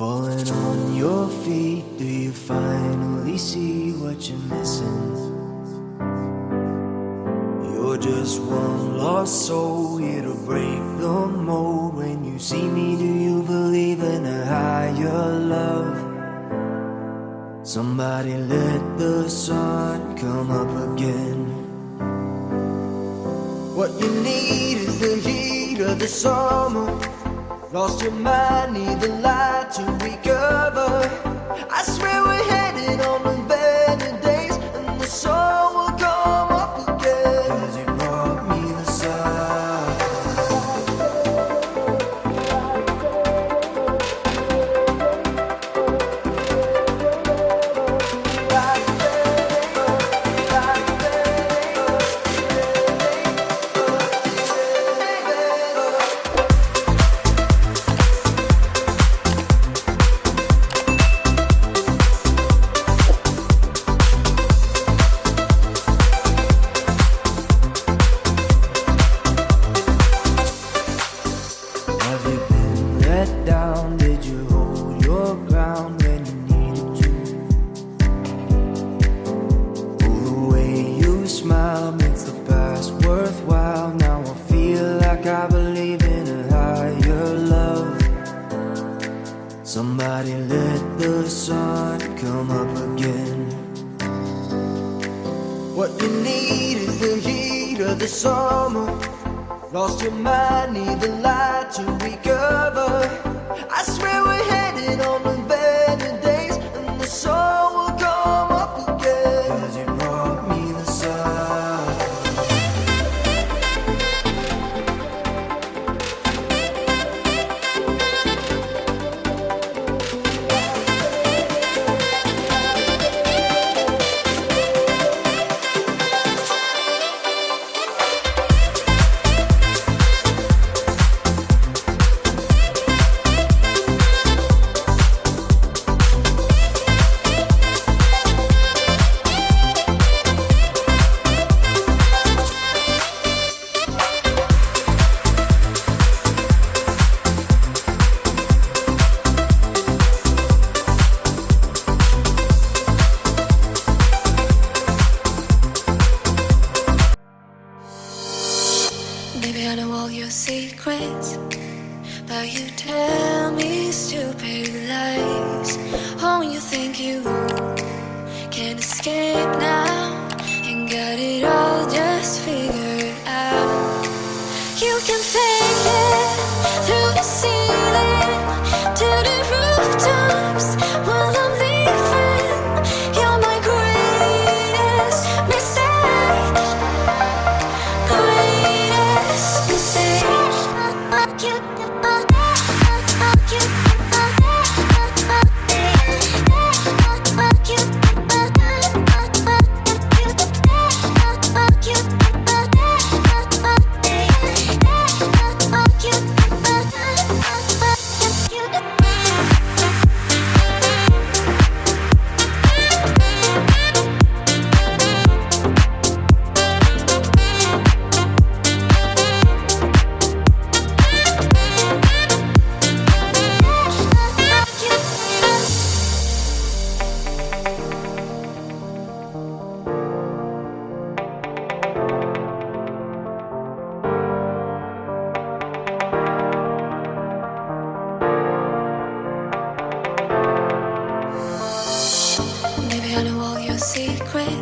Falling on your feet, do you finally see what you're missing? You're just one lost soul, here to break the mold. When you see me, do you believe in a higher love? Somebody let the sun come up again. What you need is the heat of the summer. Lost your mind, need the light to recover. I swear we're headed on the better days, and the sun will come up again. 'Cause you brought me the sun. Somebody let the sun come up again. What you need is the heat of the summer. Lost your mind, need the light to recover. I swear we're headed on the better days, and the sun will come up again. 'Cause you brought me the sun. Baby, I know all your secrets, but you tell me stupid lies. Oh, you think you can escape now and got it all just figured out. You can fake it through the ceiling to the rooftops while I'm leaving. You're my greatest mistake. Greatest mistake. Baby, I know all your secrets,